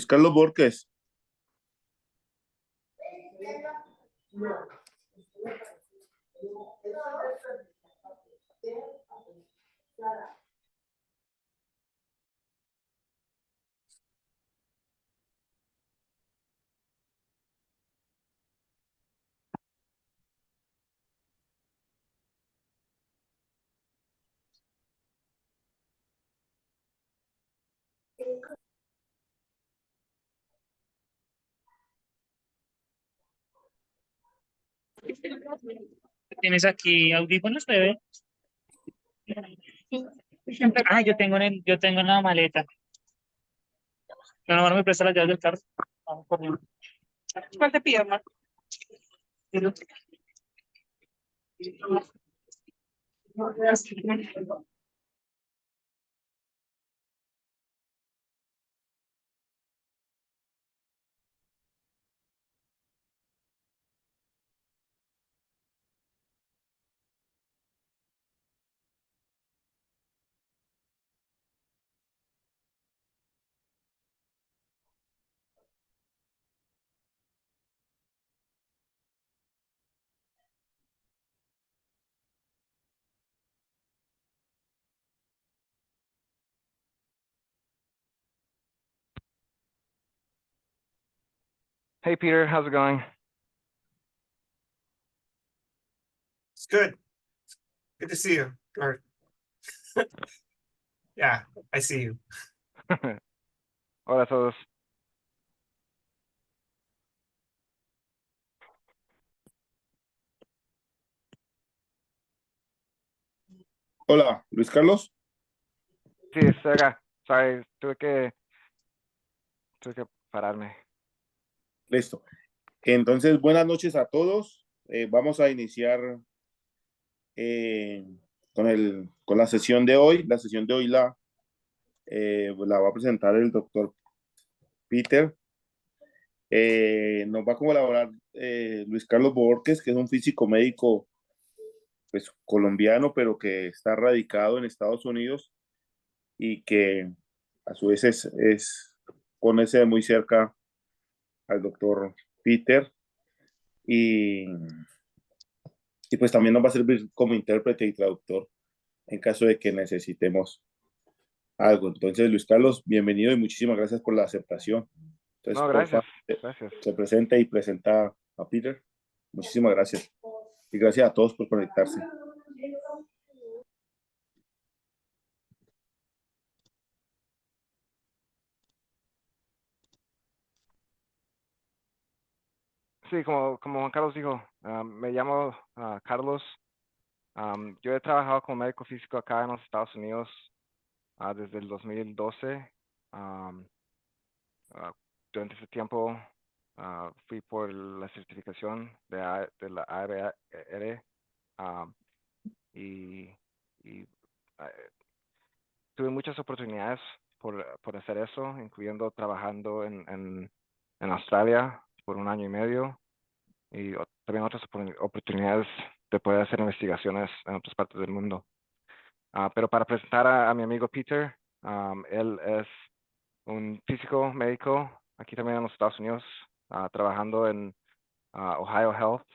Carlos Borges. ¿Tienes aquí audífonos, bebé? Ah, yo tengo en la maleta. No, no me presta las llaves del carro. Vamos corriendo. ¿Cuál te pido, amor? Hey, Peter, how's it going? It's good. Good to see you. Or, yeah, I see you. Hola a todos. Hola, Luis Carlos. Sí, estoy acá. Sorry, tuve que pararme. Listo. Entonces, buenas noches a todos. Vamos a iniciar con la sesión de hoy. La sesión de hoy la va a presentar el doctor Peter. Nos va a colaborar Luis Carlos Borges, que es un físico médico pues, colombiano, pero que está radicado en Estados Unidos y que a su vez conoce muy cerca al doctor Peter y, y pues también nos va a servir como intérprete y traductor en caso de que necesitemos algo. Entonces, Luis Carlos, bienvenido y muchísimas gracias por la aceptación. Entonces, No, por gracias. favor, Gracias. se presenta y presenta a Peter. Muchísimas gracias. Y gracias a todos por conectarse. Sí, como Juan Carlos dijo, me llamo Carlos. Yo he trabajado como médico físico acá en los Estados Unidos desde el 2012. Durante ese tiempo fui por la certificación de la ABR y tuve muchas oportunidades por hacer eso, incluyendo trabajando en Australia por 1 año y medio y también otras oportunidades de poder hacer investigaciones en otras partes del mundo. Pero para presentar a mi amigo Peter, él es un físico médico aquí también en los Estados Unidos, trabajando en Ohio Health,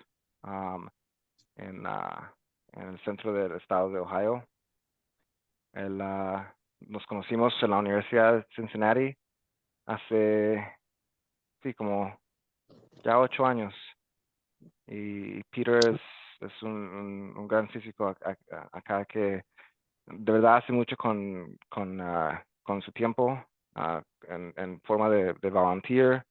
en el centro del estado de Ohio. Nos conocimos en la Universidad de Cincinnati hace, sí, como ya 8 años. Y Peter es un gran físico acá que de verdad hace mucho con su tiempo en forma de volunteer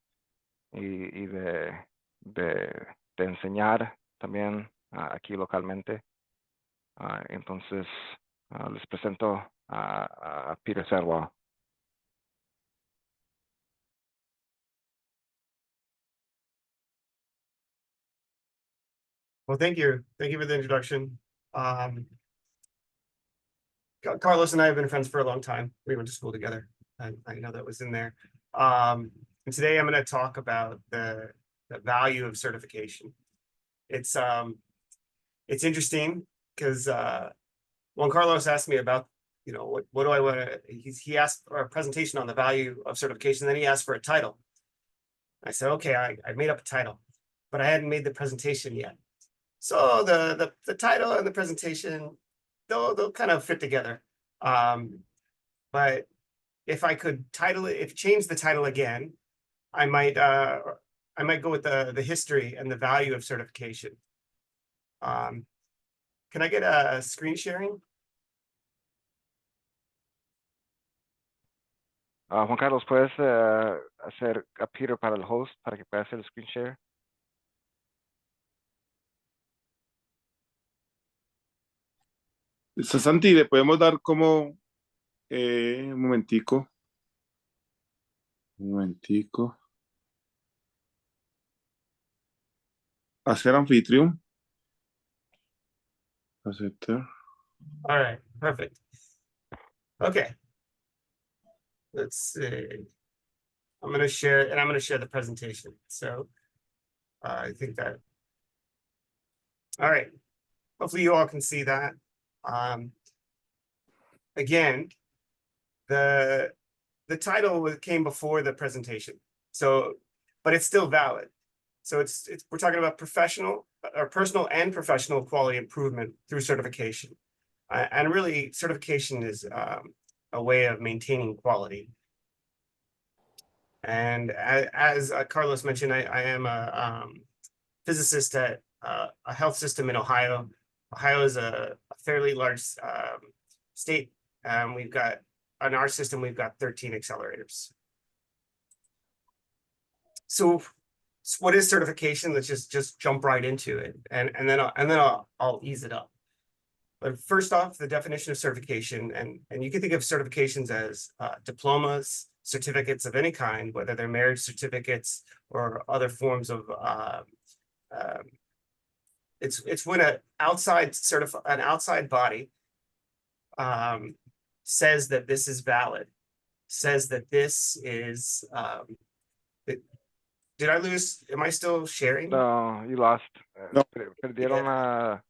y de enseñar también aquí localmente. Entonces, les presento a Peter Sandwall. Well, thank you. Thank you for the introduction. Carlos and I have been friends for a long time. We went to school together. I know that was in there. And today I'm going to talk about the value of certification. It's interesting because Juan Carlos asked me about you know, what do I want to, he asked for a presentation on the value of certification, then he asked for a title. I said, okay, I made up a title, but I hadn't made the presentation yet. So the title and the presentation, they'll kind of fit together. But if I could change the title again, I might go with the history and the value of certification. Can I get a screen sharing? Juan Carlos, ¿puedes hacer a Peter para el host para que pueda hacer el screen share? Santi, le podemos dar como un momentico. Hacer anfitrión. Aceptar. All right, perfect. Okay. Let's see. I'm going to share, and I'm going to share the presentation. So I think that, all right. Hopefully you all can see that. Again, the title came before the presentation. So, but it's still valid. So we're talking about personal and professional quality improvement through certification. And really, certification is a way of maintaining quality. And as Carlos mentioned, I am a physicist at a health system in Ohio. Ohio is a fairly large state. We've got, on our system, we've got 13 accelerators. So what is certification? Let's just jump right into it, and then I'll ease it up. But first off, the definition of certification, and you can think of certifications as diplomas, certificates of any kind, whether they're marriage certificates or other forms of. It's when an outside body says that this is valid, says that this is. Did I lose? Am I still sharing? No, you lost. No. Perdieron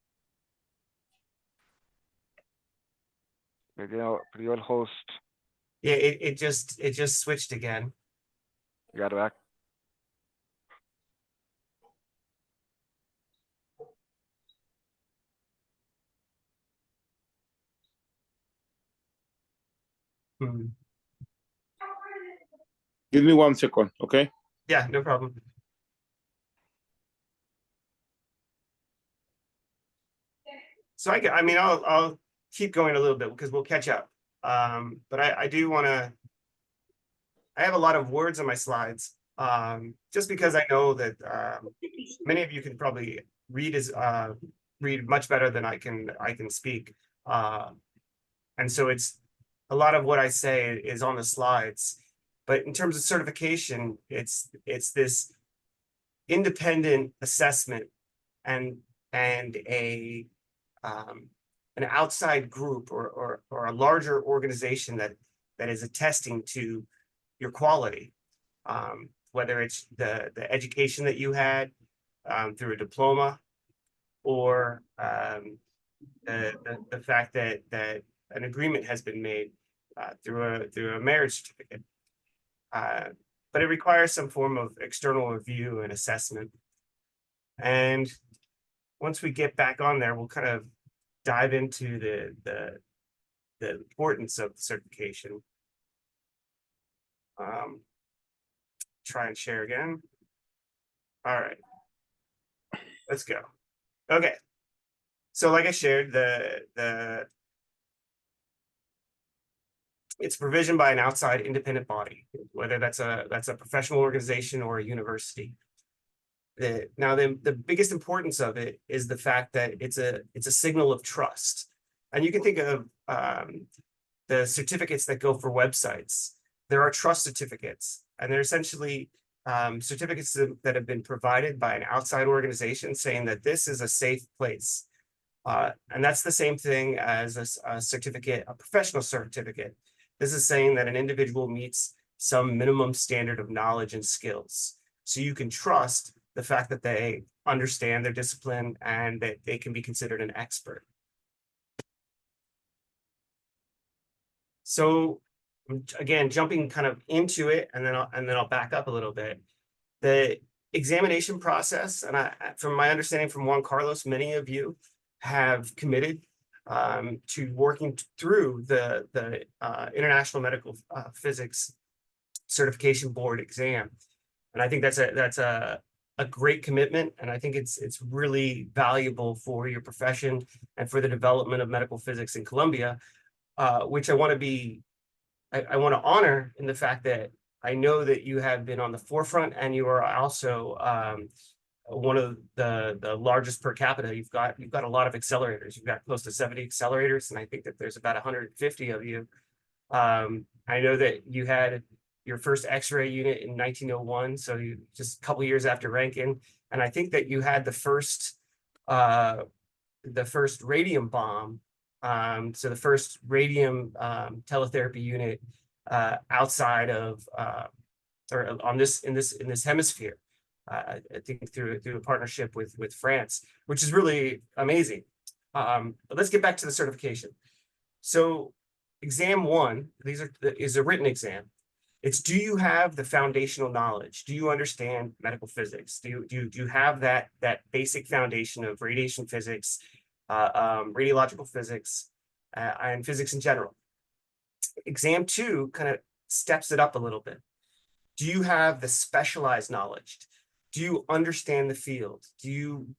perdió el host. Yeah, it just switched again. You got it back. Give me 1 second, okay? Yeah, no problem. So I mean, I'll keep going a little bit because we'll catch up. But I do want to. I have a lot of words on my slides, just because I know that many of you can probably read much better than I can speak, and so it's a lot of what I say is on the slides. But in terms of certification, it's this independent assessment and an outside group or a larger organization that is attesting to your quality, whether it's the education that you had through a diploma, or the fact that an agreement has been made through a marriage certificate. But it requires some form of external review and assessment. And once we get back on there, we'll kind of dive into the importance of the certification. Try and share again. All right, let's go. Okay, so like I shared, it's provisioned by an outside independent body, whether that's a professional organization or a university. Now, the biggest importance of it is the fact that it's a signal of trust. And you can think of the certificates that go for websites. There are trust certificates, and they're essentially certificates that have been provided by an outside organization saying that this is a safe place. And that's the same thing as a certificate, a professional certificate. This is saying that an individual meets some minimum standard of knowledge and skills. So you can trust the fact that they understand their discipline and that they can be considered an expert. So again, jumping kind of into it, and then I'll back up a little bit. The examination process, and from my understanding from Juan Carlos, many of you have committed to working through the International Medical Physics Certification Board exam, and I think that's a great commitment, and I think it's really valuable for your profession and for the development of medical physics in Colombia, which I want to honor in the fact that I know that you have been on the forefront, and you are also one of the largest per capita. You've got a lot of accelerators. You've got close to 70 accelerators, and I think that there's about 150 of you. I know that you had your first X-ray unit in 1901, so you just a couple years after Rankin, and I think that you had the first radium bomb, so the first radium teletherapy unit outside of or on this in this hemisphere. I think through a partnership with France, which is really amazing. But let's get back to the certification. So exam 1, is a written exam. It's, do you have the foundational knowledge? Do you understand medical physics? Do you have that basic foundation of radiation physics, radiological physics, and physics in general? Exam 2 kind of steps it up a little bit. Do you have the specialized knowledge? Do you understand the field? Do you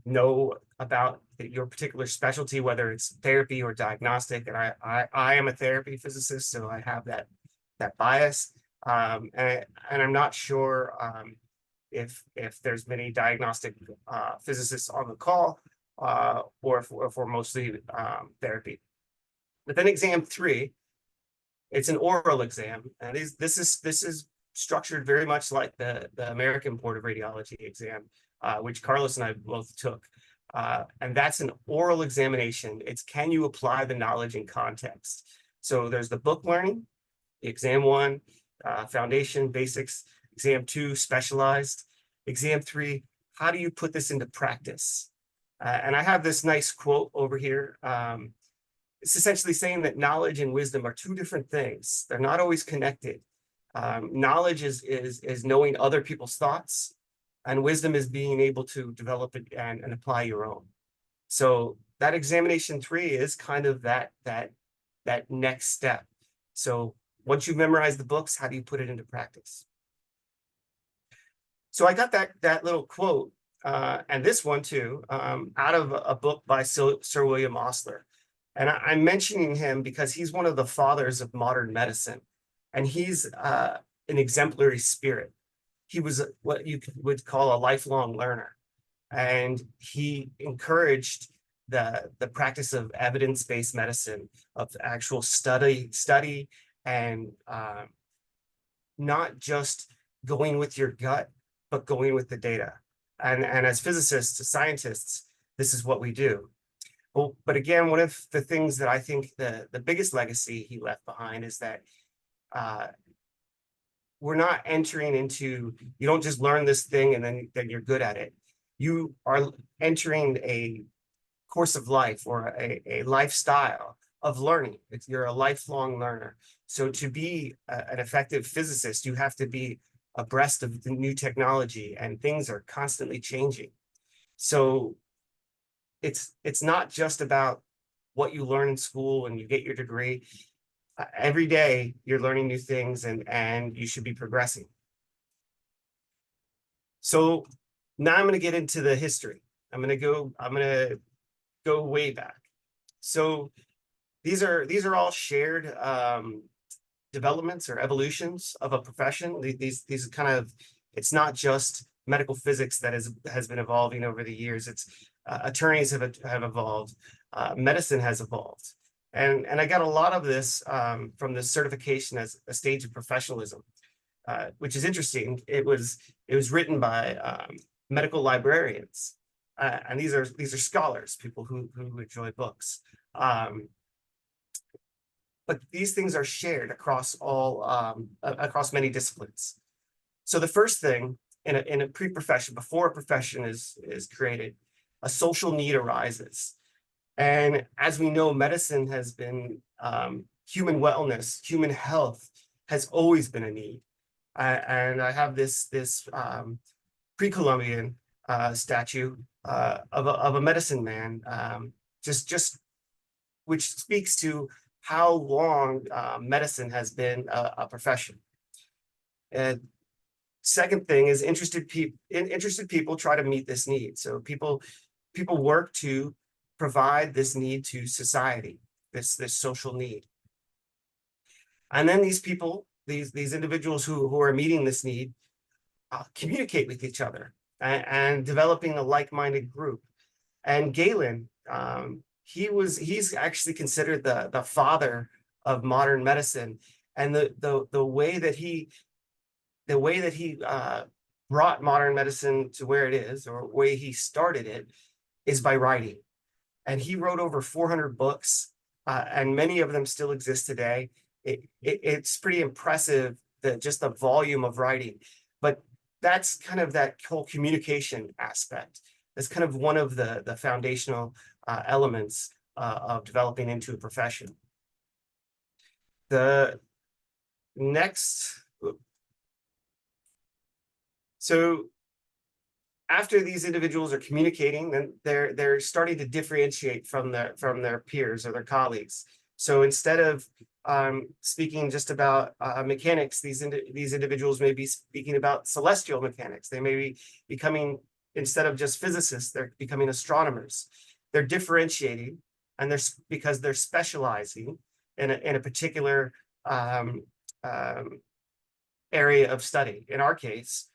know about your particular specialty, whether it's therapy or diagnostic? And I am a therapy physicist, so I have that bias. And I'm not sure if there's many diagnostic physicists on the call, or if we're mostly therapy. But then exam 3, it's an oral exam, and this is structured very much like the American Board of Radiology exam, which Carlos and I both took. And that's an oral examination. It's, can you apply the knowledge in context? So there's the book learning, exam 1, foundation, basics, exam 2, specialized, exam 3, how do you put this into practice? And I have this nice quote over here. It's essentially saying that knowledge and wisdom are two different things. They're not always connected. Knowledge is knowing other people's thoughts, and wisdom is being able to develop it and apply your own. So that examination 3 is kind of that next step. So once you memorize the books, how do you put it into practice? So I got that little quote, and this one too, out of a book by Sir William Osler. And I'm mentioning him because he's one of the fathers of modern medicine, and he's an exemplary spirit. He was what you would call a lifelong learner, and he encouraged the practice of evidence-based medicine, of actual study, and not just going with your gut, but going with the data. And as physicists, scientists, this is what we do. Well, but again, one of the things that I think the biggest legacy he left behind is that we're not entering into, you don't just learn this thing and then you're good at it. You are entering a course of life, or a lifestyle of learning. You're a lifelong learner. So to be an effective physicist, you have to be abreast of the new technology, and things are constantly changing. So it's not just about what you learn in school and you get your degree. Every day you're learning new things, and you should be progressing. So now I'm going to get into the history. I'm going to go way back. So these are all shared developments or evolutions of a profession. These kind of, it's not just medical physics that has been evolving over the years. It's attorneys have evolved, medicine has evolved, and I got a lot of this from the certification as a stage of professionalism, which is interesting. It was written by medical librarians, and these are scholars, people who enjoy books. But these things are shared across across many disciplines. So the first thing in a pre-profession, before a profession is created, a social need arises. And as we know, medicine has been human wellness, human health has always been a need. And I have this pre-Columbian statue of a medicine man, which speaks to how long medicine has been a profession. And second thing is interested people try to meet this need. So people work to provide this need to society, this social need. And then these people, these individuals who are meeting this need, communicate with each other and developing a like-minded group. And Galen, he's actually considered the father of modern medicine, and the way that he brought modern medicine to where it is, or way he started it, is by writing. And he wrote over 400 books, and many of them still exist today. It's pretty impressive, just the volume of writing. But that's kind of that whole communication aspect. That's kind of one of the foundational elements of developing into a profession. The next, so after these individuals are communicating, then they're starting to differentiate from their peers or their colleagues. So instead of speaking just about mechanics, these individuals may be speaking about celestial mechanics. They may be becoming, instead of just physicists, they're becoming astronomers. They're differentiating, and because they're specializing in a particular area of study. In our case,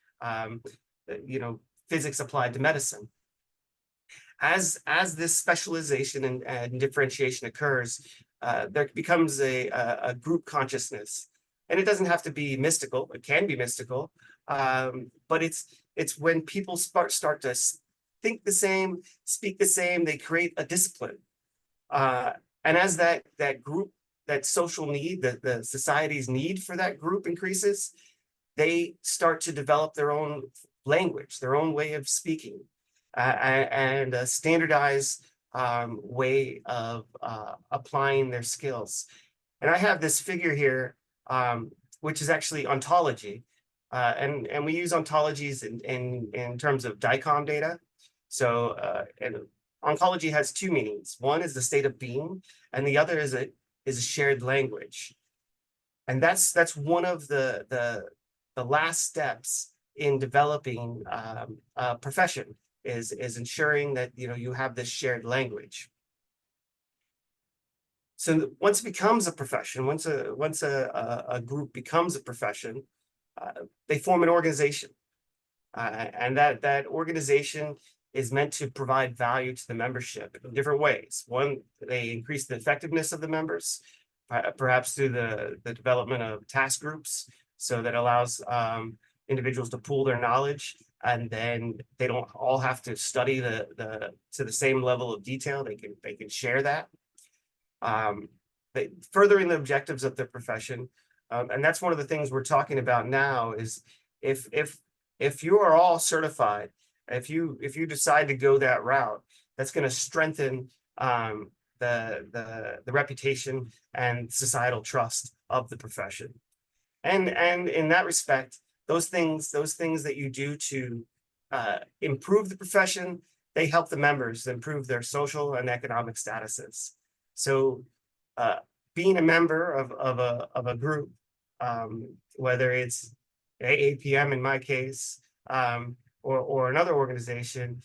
physics applied to medicine. As this specialization and differentiation occurs, there becomes a group consciousness. And it doesn't have to be mystical. It can be mystical, but it's when people start to think the same, speak the same, they create a discipline. And as that group, that social need, the society's need for that group increases, they start to develop their own language, their own way of speaking, and a standardized way of applying their skills. And I have this figure here, which is actually ontology. And we use ontologies in terms of DICOM data. So and oncology has two meanings. One is the state of being, and the other is a shared language. And that's one of the last steps in developing a profession, is ensuring that you have this shared language. So once it becomes a profession, once a group becomes a profession, they form an organization, and that organization is meant to provide value to the membership in different ways. One, they increase the effectiveness of the members, perhaps through the development of task groups, so that allows individuals to pool their knowledge, and then they don't all have to study to the same level of detail. They can share that. Furthering the objectives of their profession, and that's one of the things we're talking about now. Is if you are all certified, if you decide to go that route, that's going to strengthen the reputation and societal trust of the profession. And in that respect, those things that you do to improve the profession, they help the members improve their social and economic statuses. So being a member of a group, whether it's AAPM in my case, or another organization,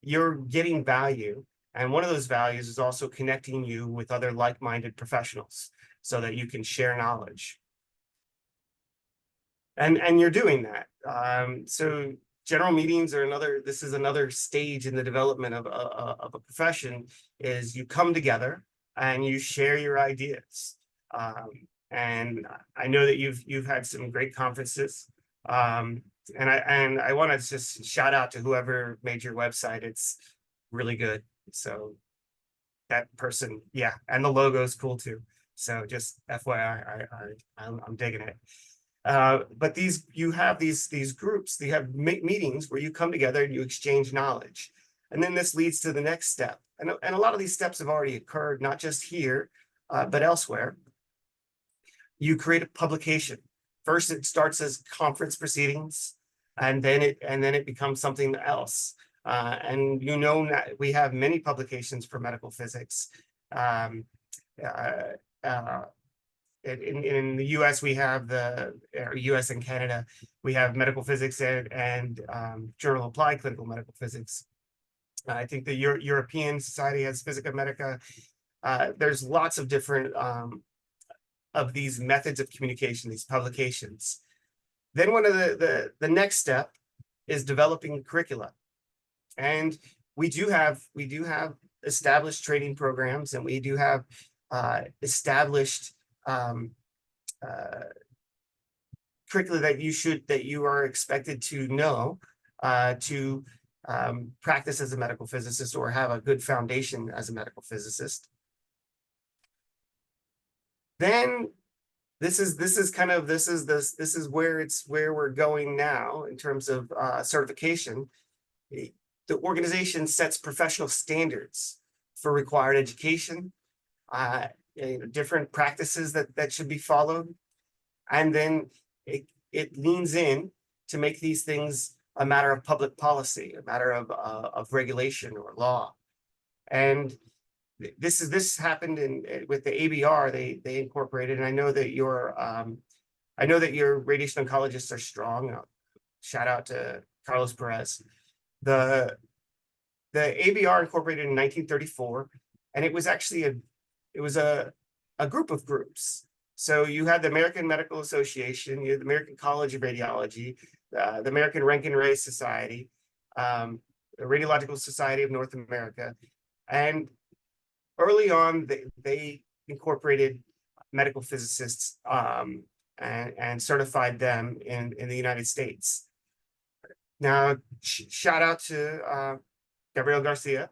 you're getting value. And one of those values is also connecting you with other like-minded professionals so that you can share knowledge. And you're doing that. So general meetings are this is another stage in the development of a profession, is you come together and you share your ideas. And I know that you've had some great conferences. And I want to just shout out to whoever made your website. It's really good. So that person, yeah, and the logo is cool too. So just FYI, I'm digging it. But you have these groups, you have meetings where you come together and you exchange knowledge. And then this leads to the next step. And a lot of these steps have already occurred, not just here, but elsewhere. You create a publication. First, it starts as conference proceedings, and then it becomes something else. And you know that we have many publications for medical physics. In the US, we have US and Canada, we have medical physics and Journal of Applied Clinical Medical Physics. I think the European Society has Physica Medica. There's lots of different of these methods of communication, these publications. Then one of the next step is developing curricula. And we do have established training programs, and we do have established curricula that you are expected to know to practice as a medical physicist or have a good foundation as a medical physicist. Then this is where we're going now in terms of certification. The organization sets professional standards for required education, different practices that should be followed, and then it leans in to make these things a matter of public policy, a matter of regulation or law. And this happened with the ABR. They incorporated, and I know that your radiation oncologists are strong. Shout out to Carlos Perez. The ABR incorporated in 1934, and it was actually a group of groups. So you had the American Medical Association, you had the American College of Radiology, the American Rankin-Ray Society, the Radiological Society of North America, and early on, they incorporated medical physicists and certified them in the United States. Now, shout out to Gabriel Garcia.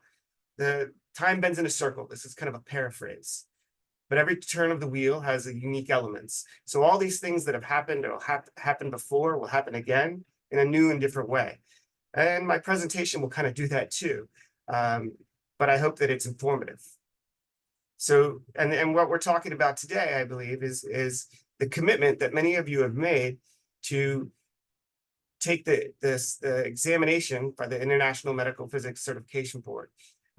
The time bends in a circle. This is kind of a paraphrase, but every turn of the wheel has a unique elements. So all these things that have happened or happened before will happen again in a new and different way. And my presentation will kind of do that too. But I hope that it's informative. So, and what we're talking about today, I believe, is the commitment that many of you have made to take the examination by the International Medical Physics Certification Board.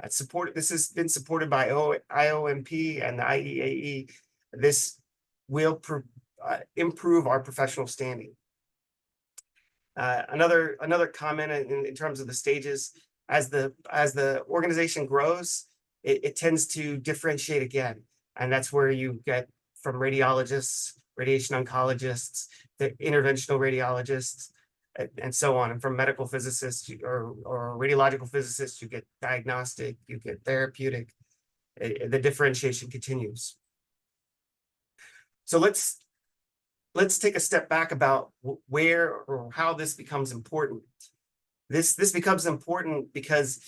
This has been supported by IOMP and the IEAE. This will improve our professional standing. Another comment in terms of the stages, as the organization grows, it tends to differentiate again. And that's where you get from radiologists, radiation oncologists, the interventional radiologists, and so on. And from medical physicists or radiological physicists, you get diagnostic, you get therapeutic. The differentiation continues. So let's take a step back about where or how this becomes important. This becomes important because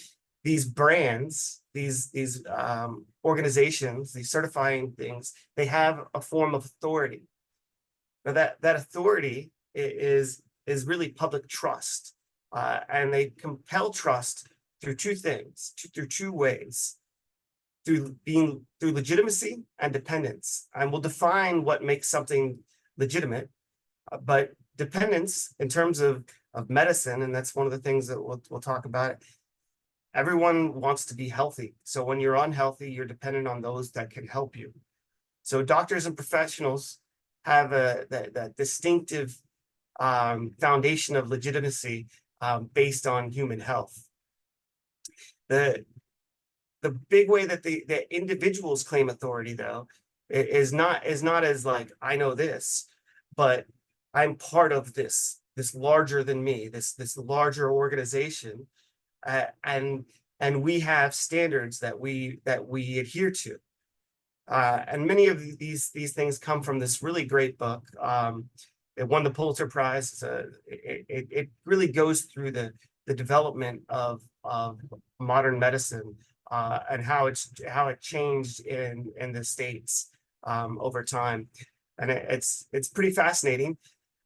these brands, these organizations, these certifying things, they have a form of authority. Now that authority is really public trust, and they compel trust through two things, through two ways, through legitimacy and dependence. And we'll define what makes something legitimate, but dependence in terms of medicine, and that's one of the things that we'll talk about. Everyone wants to be healthy. So when you're unhealthy, you're dependent on those that can help you. So doctors and professionals have that distinctive foundation of legitimacy based on human health. The big way that the individuals claim authority, though, is not as like, I know this, but I'm part of this larger than me, this larger organization. And we have standards that we adhere to, and many of these things come from this really great book. It won the Pulitzer Prize. It really goes through the development of modern medicine and how it changed in the States over time, and it's pretty fascinating.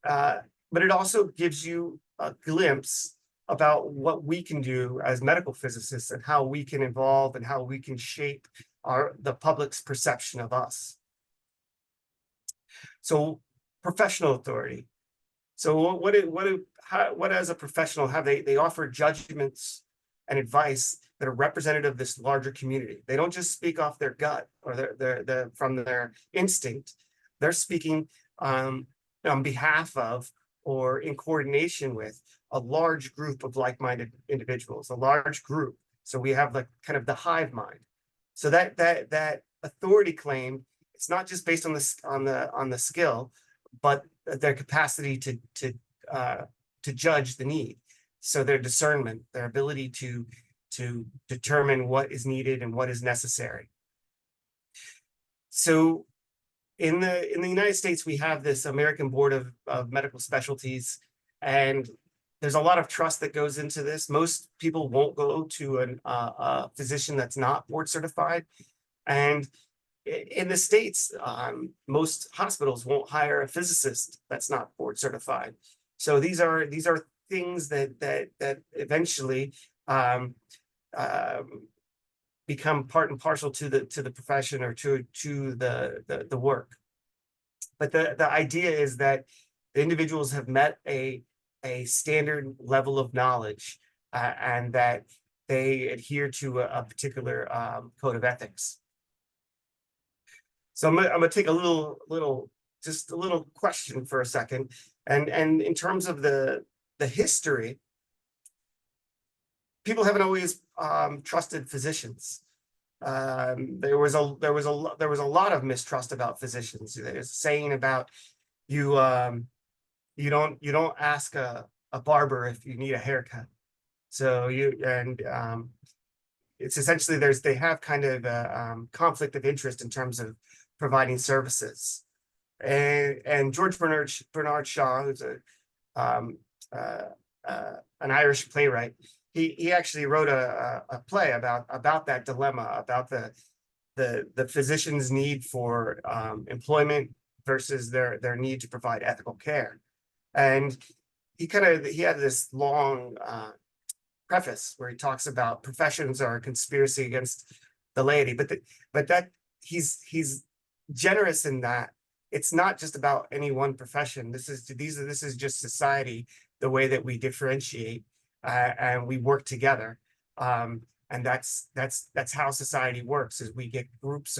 But it also gives you a glimpse about what we can do as medical physicists and how we can evolve and how we can shape the public's perception of us. So professional authority. So what as a professional have they offer judgments and advice that are representative of this larger community. They don't just speak off their gut or from their instinct. They're speaking on behalf of or in coordination with a large group of like-minded individuals, a large group. So we have like kind of the hive mind. So that authority claim, it's not just based on the skill, but their capacity to judge the need. So their discernment, their ability to determine what is needed and what is necessary. So in the United States, we have this American Board of Medical Specialties, and there's a lot of trust that goes into this. Most people won't go to a physician that's not board certified. And in the States, most hospitals won't hire a physicist that's not board certified. So these are things that eventually become part and parcel to the profession or to the work. But the idea is that the individuals have met a standard level of knowledge and that they adhere to a particular code of ethics. So I'm gonna take just a little question for a second, and in terms of the history, people haven't always trusted physicians. There was a lot of mistrust about physicians. There's a saying about you don't ask a barber if you need a haircut. So it's essentially they have kind of a conflict of interest in terms of providing services. And George Bernard Shaw, who's an Irish playwright, he actually wrote a play about that dilemma, about the physician's need for employment versus their need to provide ethical care. And he had this long preface where he talks about professions are a conspiracy against the laity, but that he's generous in that it's not just about any one profession. This is just society, the way that we differentiate and we work together, and that's how society works. Is we get groups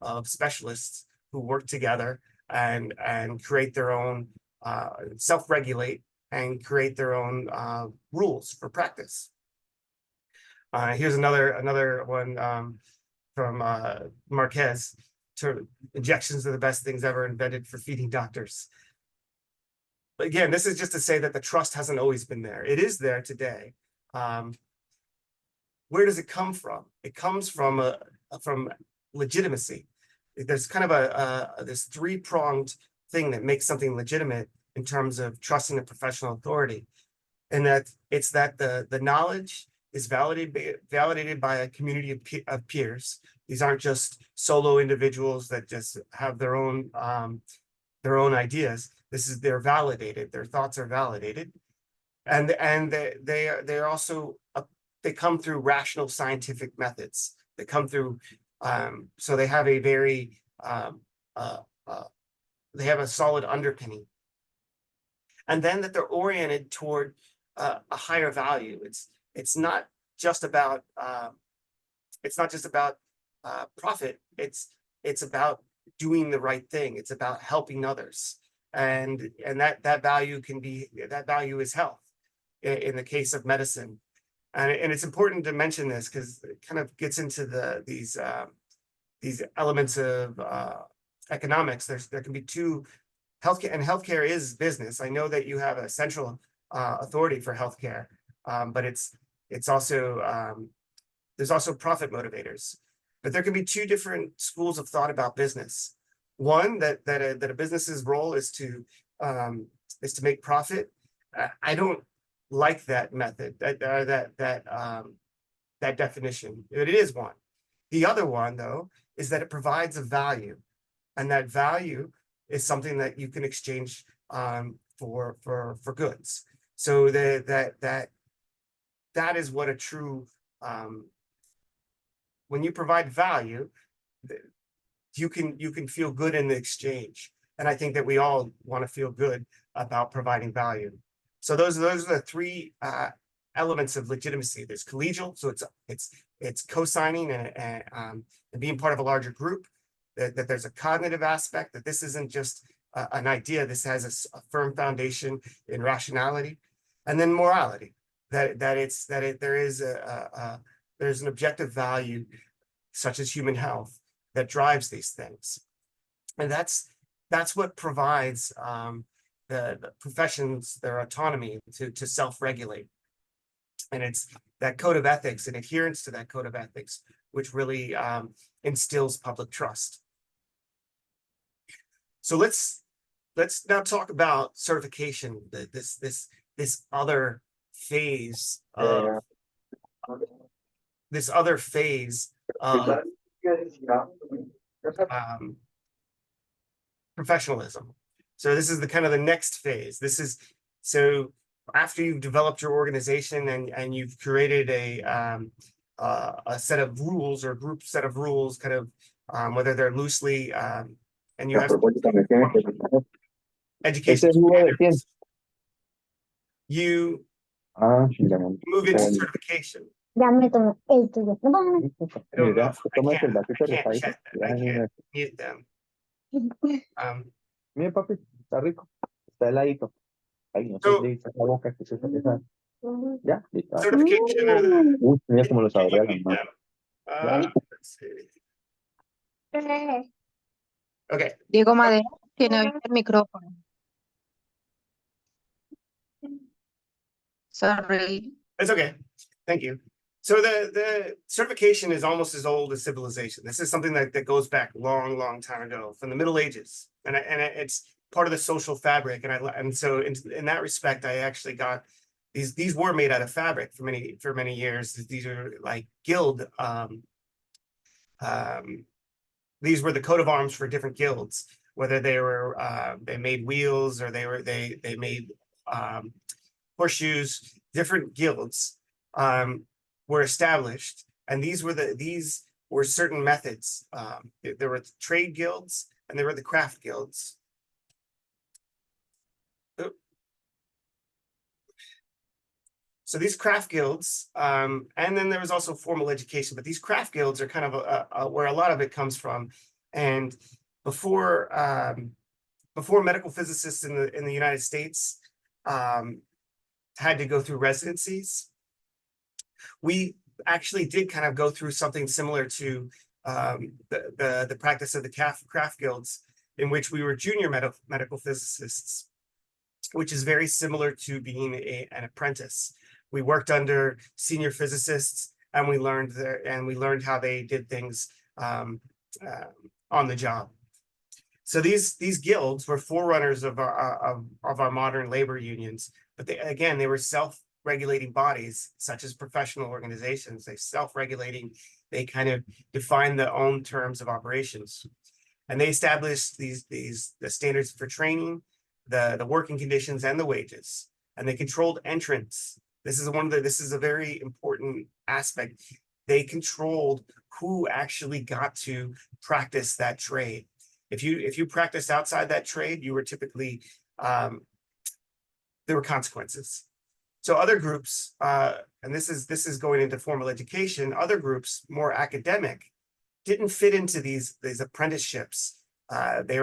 of specialists who work together and create their own self-regulate and create their own rules for practice. Here's another one from Marquez. Injections are the best things ever invented for feeding doctors. But again, this is just to say that the trust hasn't always been there. It is there today. Where does it come from? It comes from legitimacy. There's kind of this three-pronged thing that makes something legitimate in terms of trusting a professional authority, and that it's that the knowledge is validated by a community of peers. These aren't just solo individuals that just have their own ideas. They're validated. Their thoughts are validated, and they're also they come through rational scientific methods. They come through so they have a very they have a solid underpinning, and then that they're oriented toward a higher value. It's not just about profit. It's about doing the right thing. It's about helping others, and that value is health in the case of medicine, and it's important to mention this because it kind of gets into these elements of economics. There can be two healthcare, and healthcare is business. I know that you have a central authority for healthcare, but it's also there's also profit motivators. But there can be two different schools of thought about business. One that a business's role is to make profit. I don't like that method, that definition. It is one. The other one, though, is that it provides a value, and that value is something that you can exchange for goods. So that that is what a true, when you provide value, you can feel good in the exchange. And I think that we all want to feel good about providing value. So those are the three elements of legitimacy. There's collegial, so it's co-signing and being part of a larger group. That there's a cognitive aspect, that this isn't just an idea. This has a firm foundation in rationality, and then morality. There's an objective value, such as human health, that drives these things, and that's what provides the professions their autonomy to self-regulate. And it's that code of ethics and adherence to that code of ethics which really instills public trust. So let's now talk about certification. This other phase of professionalism. So this is the kind of the next phase. This is so after you've developed your organization and you've created a set of rules or a group set of rules, kind of whether they're loosely and you have education standards, you move into certification. I don't know if I can't mute them. Mira, papi, está rico. Está heladito. Ay, no So- sé, la boca que se está pesada. Ya, listo. Certification are the, Uy, mira cómo lo can you saborea la mute mano. them? Let's see. Okay, Diego Madero tiene abierto el micrófono. Sorry. it's okay. Thank you. So the certification is almost as old as civilization. This is something that goes back long time ago, from the Middle Ages, and it's part of the social fabric. And so in that respect, I actually got these were made out of fabric for many years. These are like guild. These were the coat of arms for different guilds, whether they were they made wheels or they made horseshoes. Different guilds were established, and these were certain methods. There were trade guilds and there were the craft guilds. So these craft guilds, and then there was also formal education, but these craft guilds are kind of where a lot of it comes from. And before medical physicists in the United States had to go through residencies, we actually did kind of go through something similar to the practice of the craft guilds, in which we were junior medical physicists, which is very similar to being an apprentice. We worked under senior physicists, and we learned how they did things on the job. So these guilds were forerunners of our modern labor unions, but they were self-regulating bodies, such as professional organizations. They self-regulating. They kind of define their own terms of operations, and they established the standards for training, the working conditions, and the wages, and they controlled entrance. This is a very important aspect. They controlled who actually got to practice that trade. If you practiced outside that trade, you were typically there were consequences. So other groups, and this is going into formal education, other groups, more academic, didn't fit into these apprenticeships. They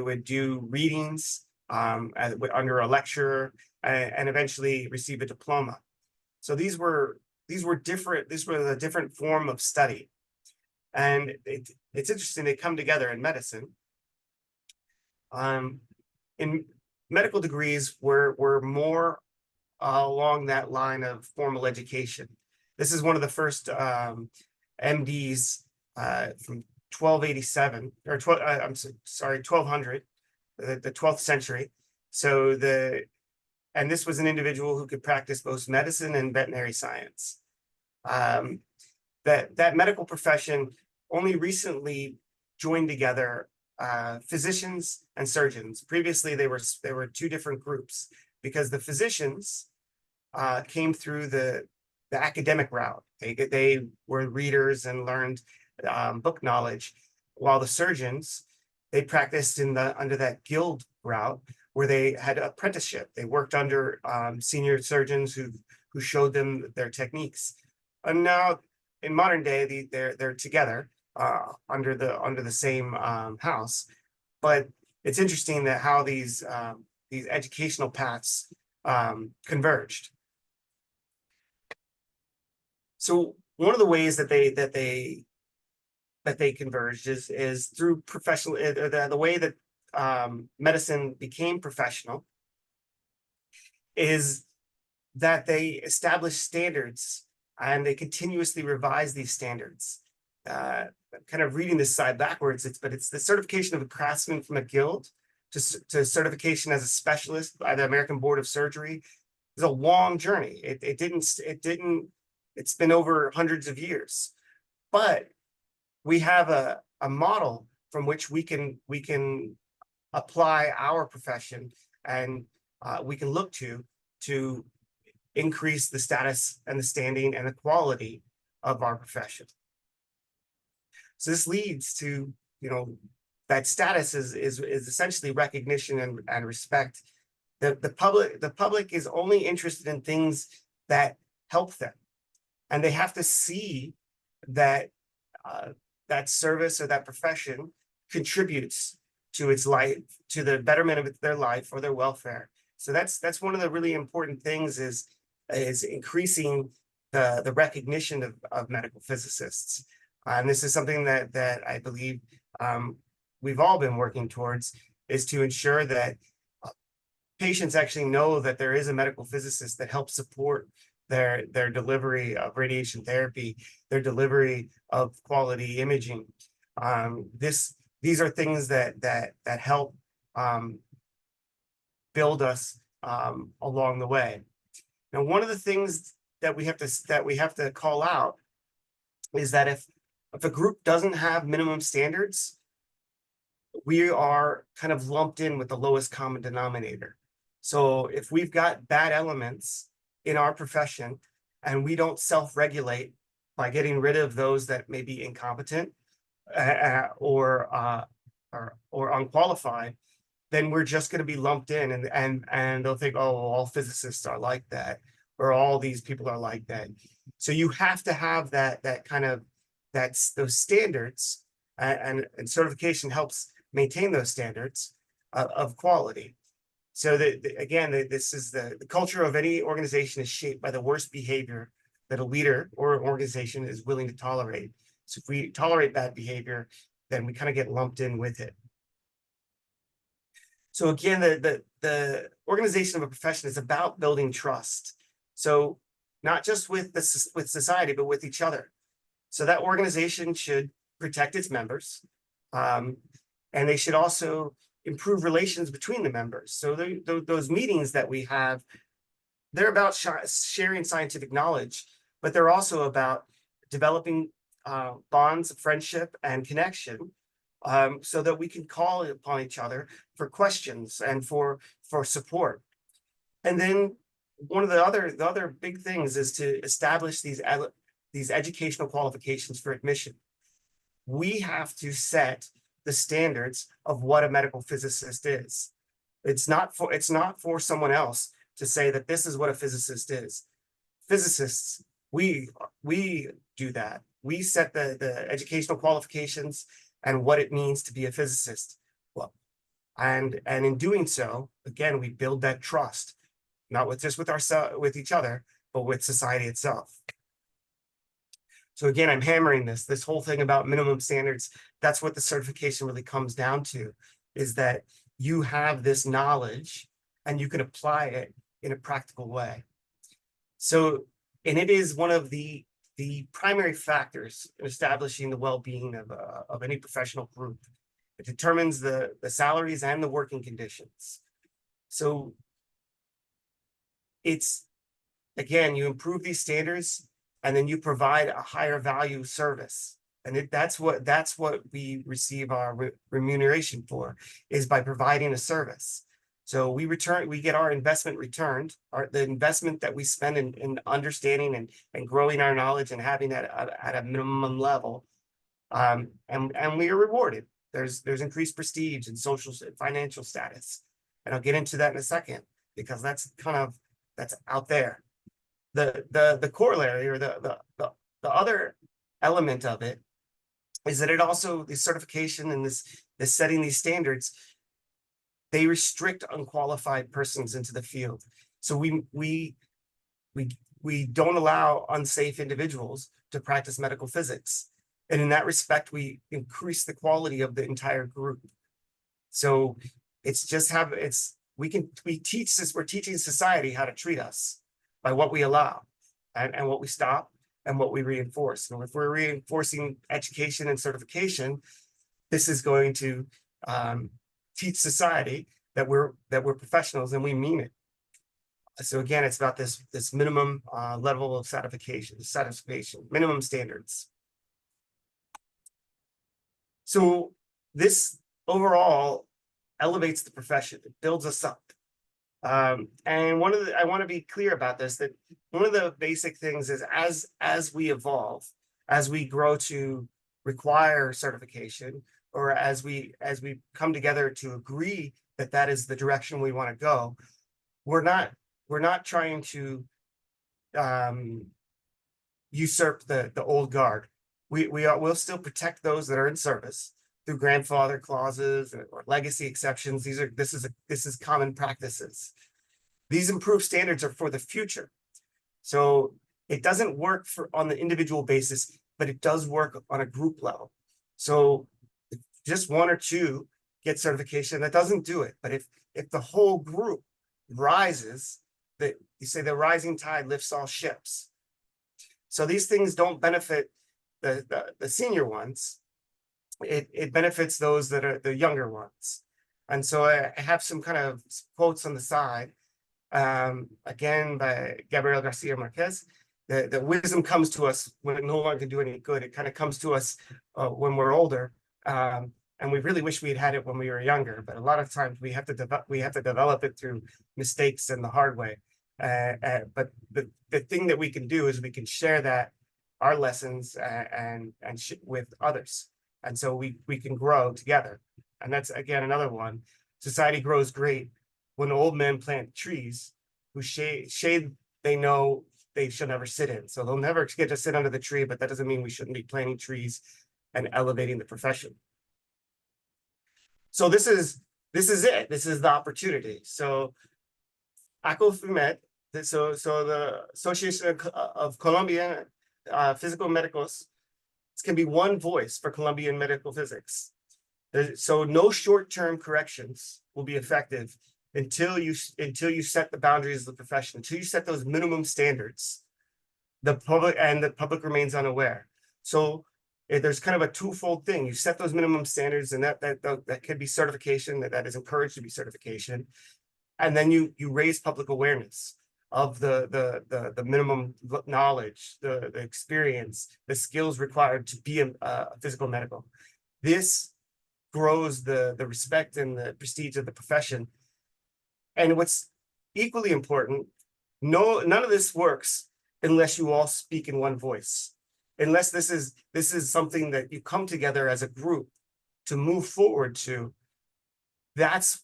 would do readings under a lecturer and eventually receive a diploma. So these were different. This was a different form of study, and it's interesting. They come together in medicine. In medical degrees, we're more along that line of formal education. This is one of the first MDs from 1287 or 1200, the 12th century. So and this was an individual who could practice both medicine and veterinary science. That medical profession only recently joined together physicians and surgeons. Previously, they were two different groups, because the physicians came through the academic route. They were readers and learned book knowledge, while the surgeons, they practiced under that guild route where they had apprenticeship. They worked under senior surgeons who showed them their techniques. And now in modern day, they're together under the same house. But it's interesting that how these educational paths converged. So one of the ways that they converged is through professional, the way that medicine became professional is that they established standards and they continuously revise these standards. I'm kind of reading this side backwards, but it's the certification of a craftsman from a guild to certification as a specialist by the American Board of Surgery. It's a long journey. It's been over hundreds of years, but we have a model from which we can apply our profession, and we can look to increase the status and the standing and the quality of our profession. So this leads to, that status is essentially recognition and respect. The public is only interested in things that help them, and they have to see that that service or that profession contributes to its life, to the betterment of their life or their welfare. So that's one of the really important things is increasing the recognition of medical physicists. And this is something that I believe we've all been working towards, is to ensure that patients actually know that there is a medical physicist that helps support their delivery of radiation therapy, their delivery of quality imaging. These are things that help build us along the way. Now, one of the things that we have to call out is that if a group doesn't have minimum standards, we are kind of lumped in with the lowest common denominator. So if we've got bad elements in our profession and we don't self-regulate by getting rid of those that may be incompetent or unqualified, then we're just going to be lumped in, and they'll think, oh, all physicists are like that, or all these people are like that. So you have to have that kind of those standards, and certification helps maintain those standards of quality. So this is the culture of any organization is shaped by the worst behavior that a leader or an organization is willing to tolerate. So if we tolerate bad behavior, then we kind of get lumped in with it. So again, the organization of a profession is about building trust. So not just with society, but with each other. So that organization should protect its members, and they should also improve relations between the members. So those meetings that we have, they're about sharing scientific knowledge, but they're also about developing bonds of friendship and connection, so that we can call upon each other for questions and for support. And then one of the other big things is to establish these educational qualifications for admission. We have to set the standards of what a medical physicist is. It's not for someone else to say that this is what a physicist is. Physicists, we do that. We set the educational qualifications and what it means to be a physicist. Well, and in doing so, again, we build that trust, not with each other, but with society itself. So again, I'm hammering this whole thing about minimum standards. That's what the certification really comes down to, is that you have this knowledge and you can apply it in a practical way. So, and it is one of the primary factors in establishing the well-being of any professional group. It determines the salaries and the working conditions. So it's, again, you improve these standards and then you provide a higher value service. And that's what we receive our remuneration for, is by providing a service. So we get our investment returned, the investment that we spend in understanding and growing our knowledge and having that at a minimum level. And we are rewarded. There's increased prestige and social and financial status. And I'll get into that in a second, because that's out there. The corollary, or the other element of it, is that it also, the certification and this setting these standards, they restrict unqualified persons into the field. So we don't allow unsafe individuals to practice medical physics. And in that respect, we increase the quality of the entire group. So we're teaching society how to treat us by what we allow and what we stop and what we reinforce. And if we're reinforcing education and certification, this is going to teach society that we're professionals and we mean it. So again, it's about this minimum level of certification, minimum standards. So this overall elevates the profession. It builds us up. And I want to be clear about this, that one of the basic things is as we evolve, as we grow to require certification, or as we come together to agree that that is the direction we want to go, we're not trying to usurp the old guard. We'll still protect those that are in service through grandfather clauses or legacy exceptions. This is common practices. These improved standards are for the future. So it doesn't work on the individual basis, but it does work on a group level. So if just one or two get certification, that doesn't do it. But if the whole group rises, that you say the rising tide lifts all ships. So these things don't benefit the senior ones. It benefits those that are the younger ones. And so I have some kind of quotes on the side, again, by Gabriel Garcia Marquez. The wisdom comes to us when it no longer can do any good. It kind of comes to us when we're older. And we really wish we had it when we were younger, but a lot of times we have to develop it through mistakes and the hard way. But the thing that we can do is we can share our lessons with others. And so we can grow together. And that's, again, another one. Society grows great when old men plant trees whose shade they know they should never sit in. So they'll never get to sit under the tree, but that doesn't mean we shouldn't be planting trees and elevating the profession. So this is it. This is the opportunity. So ACOFIMED, so the Association of Colombian Physical Medicos, can be one voice for Colombian medical physics. So no short-term corrections will be effective until you set the boundaries of the profession, until you set those minimum standards. The public remains unaware. So there's kind of a twofold thing. You set those minimum standards, and that could be certification, that is encouraged to be certification. And then you raise public awareness of the minimum knowledge, the experience, the skills required to be a physical medical. This grows the respect and the prestige of the profession. And what's equally important, none of this works unless you all speak in one voice. Unless this is something that you come together as a group to move forward to. That's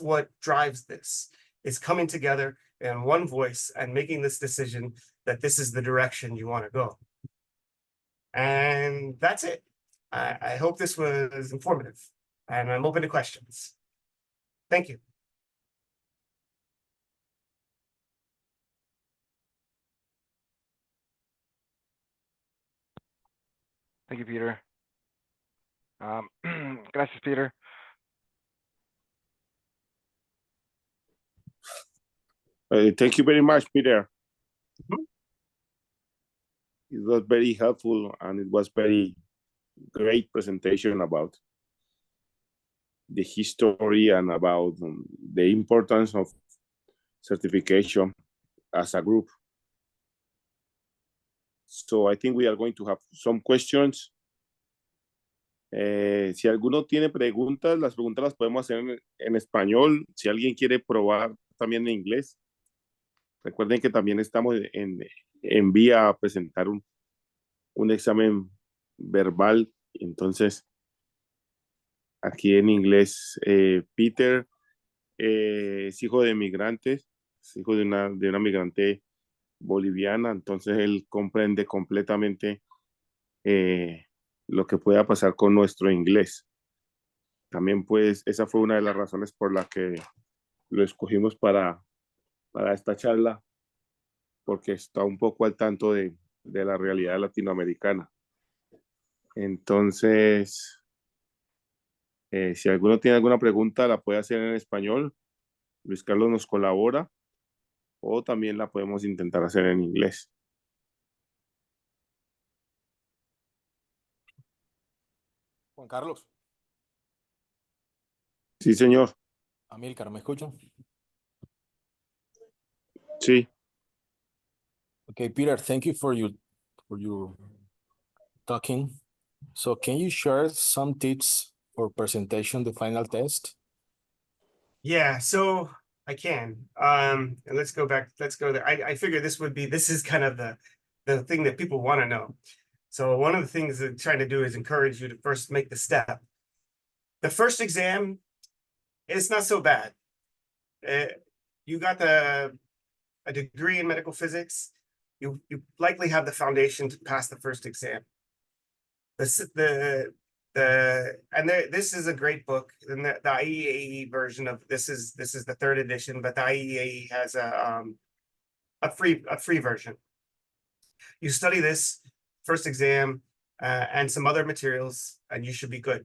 what drives this. It's coming together in one voice and making this decision that this is the direction you want to go. And that's it. I hope this was informative, and I'm open to questions. Thank you. Thank you, Peter. Gracias, Peter. Thank you very much, Peter. It was very helpful, and it was very great presentation about the history and about the importance of certification as a group. So I think we are going to have some questions. Si alguno tiene preguntas, las preguntas las podemos hacer en español. Si alguien quiere probar también en inglés, recuerden que también estamos en vía a presentar un examen verbal. Entonces, aquí en inglés, Peter es hijo de migrantes, es hijo de una migrante boliviana, entonces él comprende completamente lo que pueda pasar con nuestro inglés. También pues esa fue una de las razones por la que lo escogimos para esta charla, porque está un poco al tanto de la realidad latinoamericana. Entonces, si alguno tiene alguna pregunta, la puede hacer en español. Luis Carlos nos colabora, o también la podemos intentar hacer en inglés. Juan Carlos, Sí, señor. Amílcar, ¿me escuchan? Sí. Okay, Peter, thank you for your talking. So can you share some tips for presentation the final test? Yeah, so I can. And let's go back. Let's go there. I figured this is kind of the thing that people want to know. So one of the things that I'm trying to do is encourage you to first make the step. The first exam, it's not so bad. You got a degree in medical physics. You likely have the foundation to pass the first exam. This is a great book, and the IEAE version of this is the third edition, but the IEAE has a free version. You study this first exam and some other materials, and you should be good.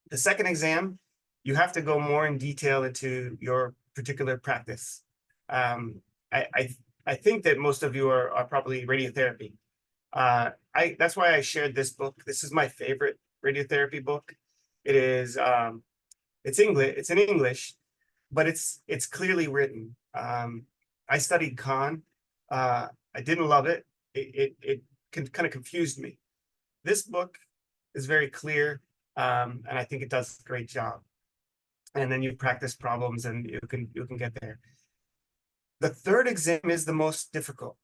The second exam, you have to go more in detail into your particular practice. I think that most of you are probably radiotherapy. That's why I shared this book. This is my favorite radiotherapy book. It is it's English, it's in English, but it's clearly written. I studied Con. I didn't love it. It kind of confused me. This book is very clear, and I think it does a great job. And then you practice problems and you can get there. The third exam is the most difficult.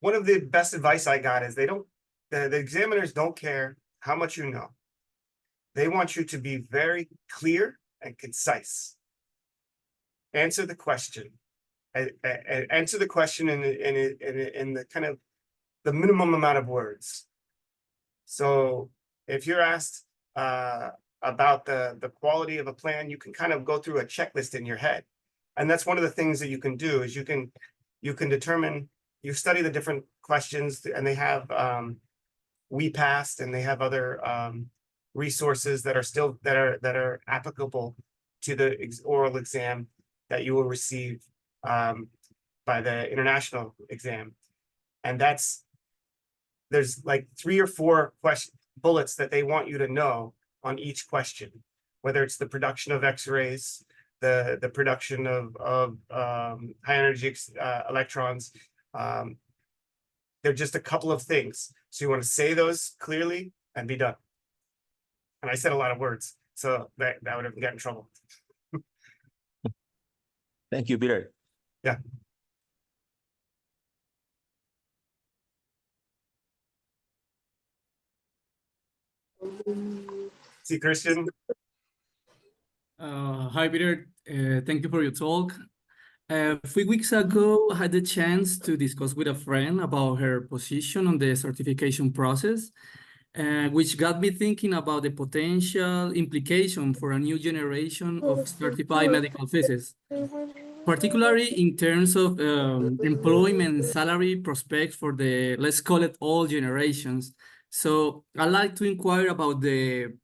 One of the best advice I got is the examiners don't care how much you know. They want you to be very clear and concise. Answer the question. Answer the question in the kind of the minimum amount of words. So if you're asked about the quality of a plan, you can kind of go through a checklist in your head. And that's one of the things that you can do is you can determine, you study the different questions, and they have We Passed, and they have other resources that are still that are applicable to the oral exam that you will receive by the international exam. And there's like 3 or 4 bullets that they want you to know on each question, whether it's the production of X-rays, the production of high energy electrons. They're just a couple of things. So you want to say those clearly and be done. And I said a lot of words, so that would have got in trouble. Thank you, Peter. Yeah. See, Christian. Hi, Peter. Thank you for your talk. A few weeks ago, I had the chance to discuss with a friend about her position on the certification process, which got me thinking about the potential implication for a new generation of certified medical physicists, particularly in terms of employment and salary prospects for the, let's call it, all generations. So I'd like to inquire about the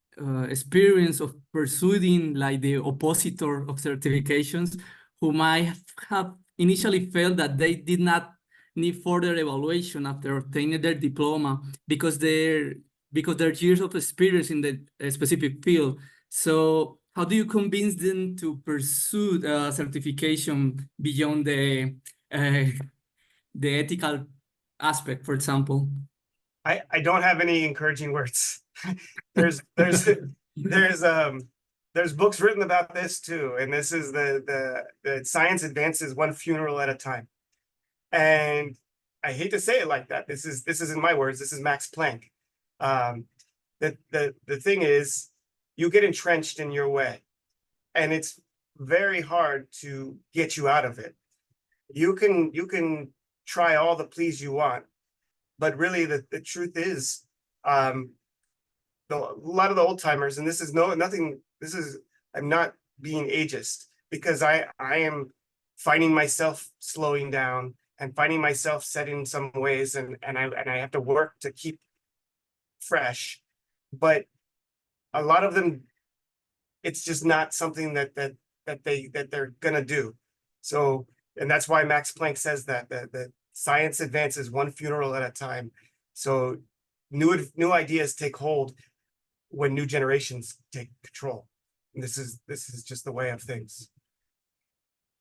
experience of pursuing like the oppositor of certifications, who might have initially felt that they did not need further evaluation after obtaining their diploma because their years of experience in the specific field. So how do you convince them to pursue certification beyond the ethical aspect, for example? I don't have any encouraging words. there's books written about this too, and this is the science advances one funeral at a time. And I hate to say it like that. This isn't my words. This is Max Planck. The thing is, you get entrenched in your way, and it's very hard to get you out of it. You can try all the pleas you want, but really the truth is, a lot of the old timers, and this is nothing. I'm not being ageist, because I am finding myself slowing down and finding myself set in some ways, and I have to work to keep fresh. But a lot of them, it's just not something that they're gonna do. So, and that's why Max Planck says that science advances one funeral at a time. So new ideas take hold when new generations take control. And this is just the way of things.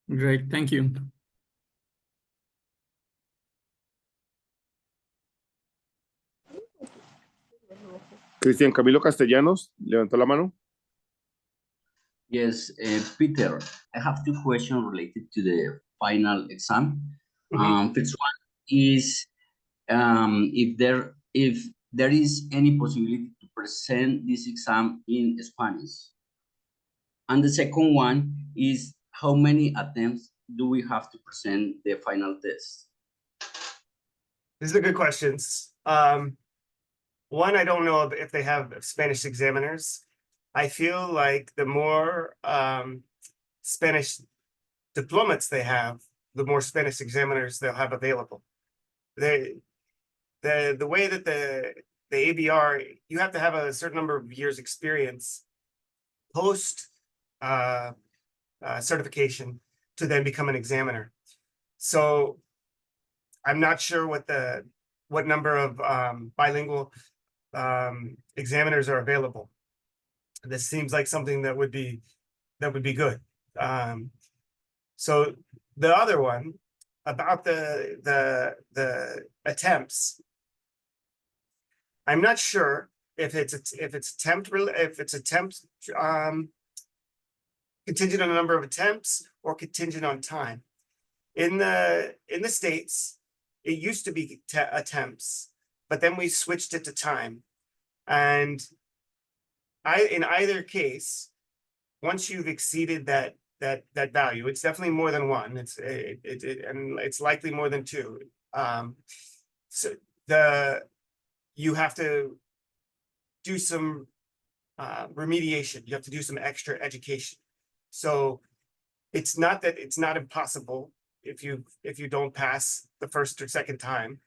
Great, thank you. Cristian Camilo Castellanos, levantó la mano. Yes, Peter, I have two questions related to the final exam. First one is if there is any possibility to present this exam in Spanish. And the second one is how many attempts do we have to present the final test? These are good questions. One, I don't know if they have Spanish examiners. I feel like the more Spanish diplomates they have, the more Spanish examiners they'll have available. The way that the ABR, you have to have a certain number of years experience post certification to then become an examiner. So I'm not sure what number of bilingual examiners are available. This seems like something that would be good. So the other one about the attempts, I'm not sure if it's attempt contingent on the number of attempts or contingent on time. In the States, it used to be attempts, but then we switched it to time. And in either case, once you've exceeded that value, it's definitely more than one. And it's likely more than two. So you have to do some remediation. You have to do some extra education. So it's not that it's not impossible if you don't pass the first or second time,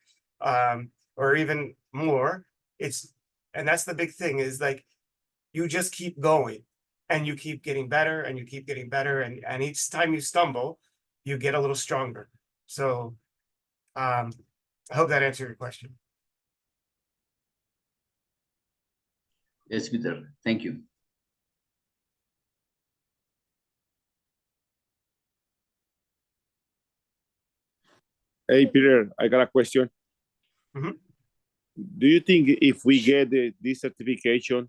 or even more. And that's the big thing, is like, you just keep going and you keep getting better and you keep getting better. And each time you stumble, you get a little stronger. So I hope that answered your question. Yes, Peter, thank you. Hey, Peter, I got a question. Do you think if we get this certification,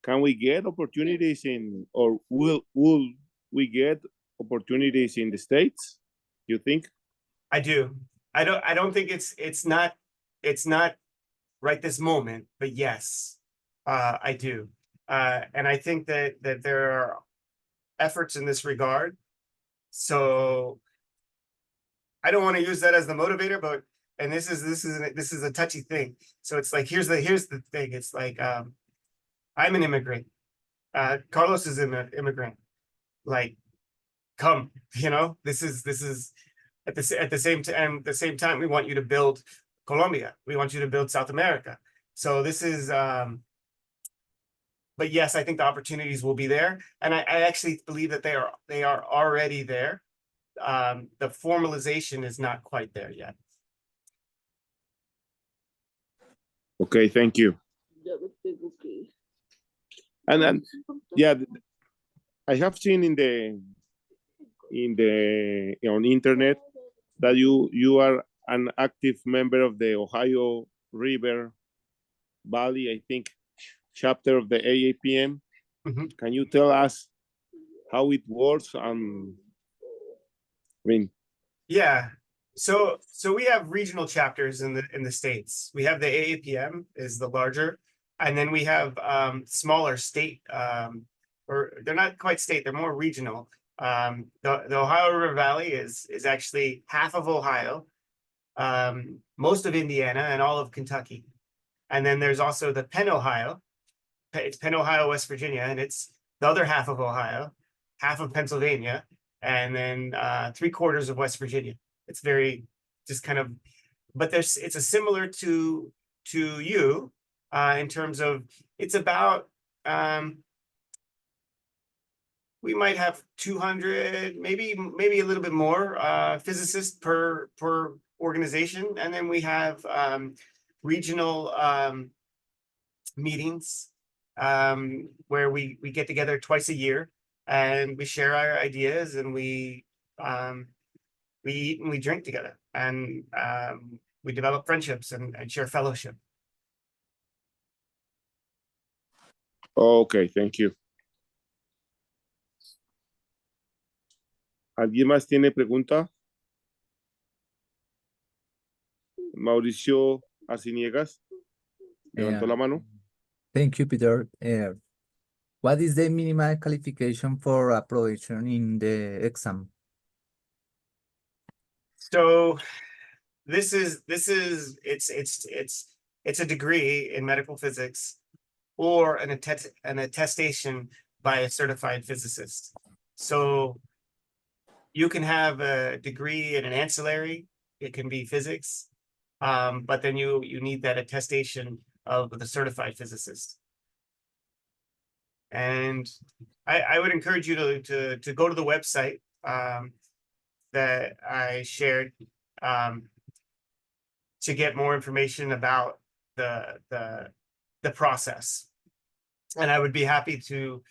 can we get opportunities or will we get opportunities in the States? You think? I do. I don't think it's not right this moment, but yes, I do. And I think that there are efforts in this regard. So I don't want to use that as the motivator, but this is a touchy thing. So it's like, here's the thing. It's like, I'm an immigrant. Carlos is an immigrant. Like, come, this is at the same time, we want you to build Colombia. We want you to build South America. So this is, but yes, I think the opportunities will be there. And I actually believe that they are already there. The formalization is not quite there yet. Okay, thank you. And then, yeah, I have seen on internet that you are an active member of the River Valley, I think, chapter of the AAPM. Mhm. Can you tell us how it works? Yeah. So we have regional chapters in the States. We have the AAPM is the larger, and then we have smaller state, or they're not quite state, they're more regional. The Ohio River Valley is actually half of Ohio, most of Indiana, and all of Kentucky. And then there's also the Penn-Ohio. It's Penn-Ohio, West Virginia, and it's the other half of Ohio, half of Pennsylvania, and then 3/4 of West Virginia. It's very just kind of, but it's a similar to you in terms of it's about we might have 200, maybe a little bit more physicists per organization, and then we have regional meetings where we get together twice a year and we share our ideas, and we eat and we drink together, and we develop friendships and share fellowship. Okay, thank you. ¿Alguien más tiene pregunta? Mauricio Arciniegas levantó la mano. Thank you, Peter. What is the minimal qualification for approbation in the exam? So this is it's a degree in medical physics or an attestation by a certified physicist. So you can have a degree in an ancillary, it can be physics, but then you need that attestation of the certified physicist. And I would encourage you to go to the website that I shared to get more information about the process. And I would be happy to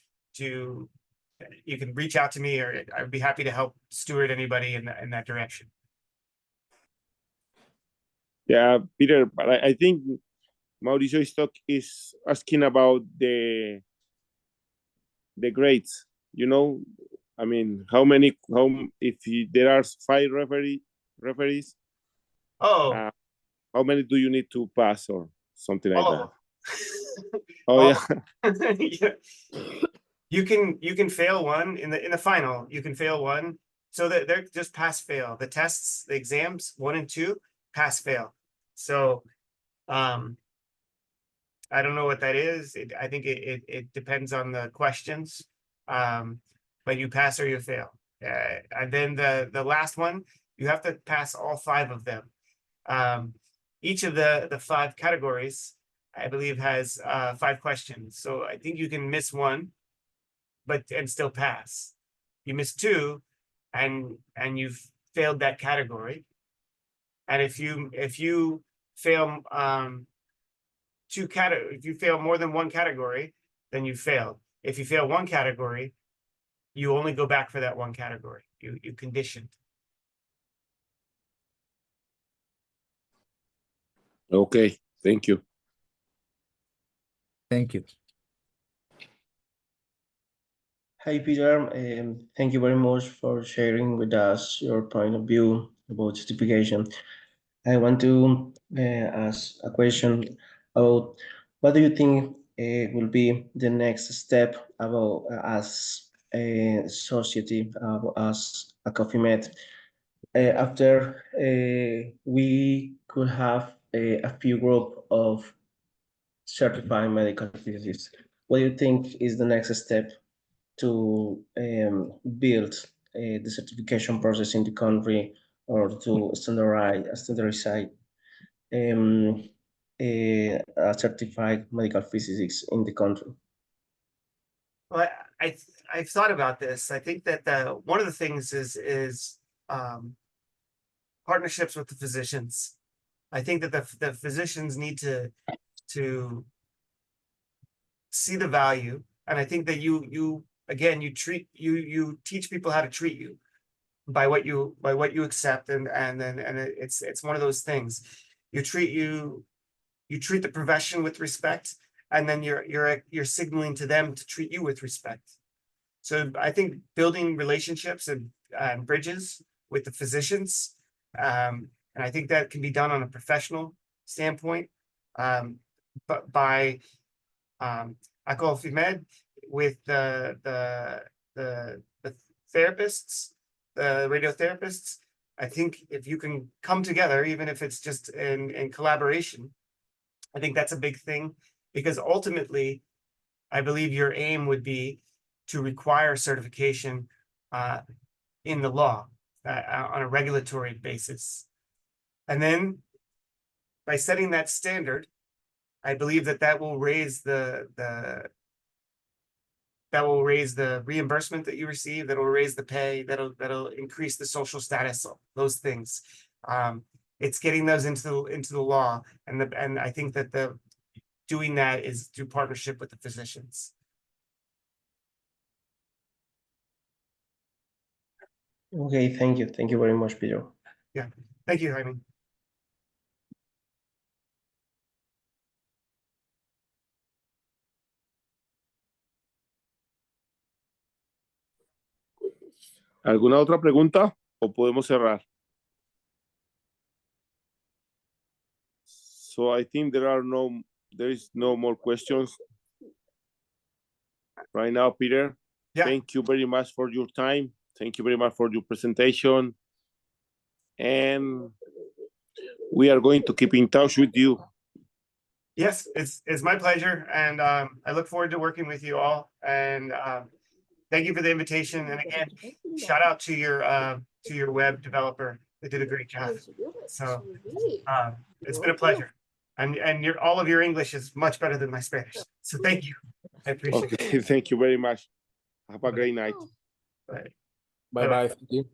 you can reach out to me, or I would be happy to help steward anybody in that direction. Yeah, Peter, but I think Mauricio is asking about the grades. You know, I mean, there are 5 referees. Oh, how many do you need to pass or something like that? Oh, yeah. Yeah. You can fail one in the final. You can fail one, so that they're just pass fail. The tests, the exams 1 and 2, pass fail. So, I don't know what that is. I think it depends on the questions, but you pass or you fail. And then the last one, you have to pass all 5 of them. Each of the 5 categories, I believe, has 5 questions. So I think you can miss 1, and still pass. You miss 2, and you've failed that category. And if you fail if you fail more than 1 category, then you failed. If you fail 1 category, you only go back for that 1 category. You conditioned. Okay, thank you. Thank you. Hi, Peter. Thank you very much for sharing with us your point of view about certification. I want to ask a question about what do you think will be the next step about as a society, as a coffee med, after we could have a few group of certified medical physicists. What do you think is the next step to build the certification process in the country, or to standardize a certified medical physicists in the country? Well, I've thought about this. I think that one of the things is partnerships with the physicians. I think that the physicians need to see the value, and I think that you teach people how to treat you by what you accept, and it's one of those things. You treat you you treat the profession with respect, and then you're signaling to them to treat you with respect. So I think building relationships and bridges with the physicians, and I think that can be done on a professional standpoint, but by Med with the therapists, the radiotherapists. I think if you can come together, even if it's just in collaboration, I think that's a big thing, because ultimately, I believe your aim would be to require certification in the law on a regulatory basis. And then by setting that standard, I believe that will raise the reimbursement that you receive, that will raise the pay, that'll increase the social status, those things. It's getting those into the law, and I think that doing that is through partnership with the physicians. Okay, thank you. Thank you very much, Peter. Yeah, thank you, Jaime. ¿Alguna otra pregunta o podemos cerrar? So I think there is no more questions right now, Peter. Yeah. Thank you very much for your time. Thank you very much for your presentation. And we are going to keep in touch with you. Yes, it's my pleasure, and I look forward to working with you all. And thank you for the invitation. And again, shout out to your web developer. They did a great job. So it's been a pleasure. And all of your English is much better than my Spanish. So thank you. I appreciate it. Thank you very much. Have a great night. Bye. Bye-bye. Thank you.